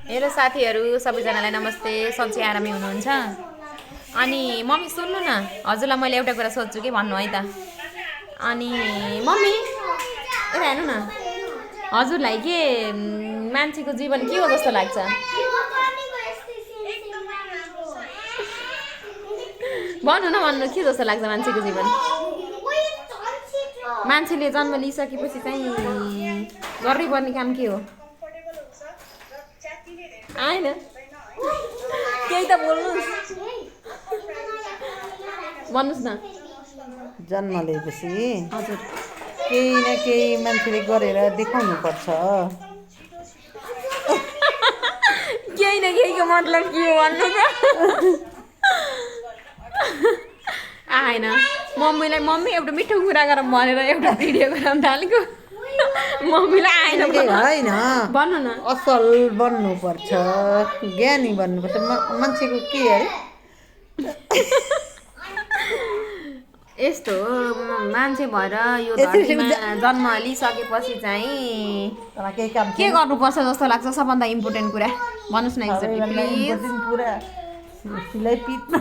hello साथीहरू सबैजनालाई नमस्ते सन्चै आरामै हुनुहुन्छ अनि मम्मी सुन्नु न हजुरलाई मैले एउटा कुरा सोध्छु कि भन्नु है त अनि मम्मी यता हेर्नु न हजुरलाई के मान्छेको जीवन के हो जस्तो लाग्छ भन्नु के जस्तो लाग्छ मान्छेको जीवन मान्छेले जन्म लिइसकेपछि चाहिँ गर्नुपर्ने काम के हो आएन केही त बोल्नुहोस् भन्नुहोस् न जन्म लिएपछि हजुर केही न केही मान्छेले गरेर देखाउनु पर्छ केही न केहीको मतलब के हो भन्नु त आएन मम्मी एउटा मिठो कुरा गरौँ भनेर एउटा भिडियो गराउन थालेको मम्मीलाई आएन होइन भन्नु न असल बन्नुपर्छ ज्ञानी बन्नुपर्छ मान्छेको के अरे यस्तो हो मान्छे भएर यो धरतीमा जन्म लिइसकेपछि चाहिँ केही काम के गर्नुपर्छ जस्तो लाग्छ सबभन्दा इम्पोर्टेन्ट कुरा भन्नुहोस् न एकचोटि प्लिज पुरा सिलाइ पिट्नु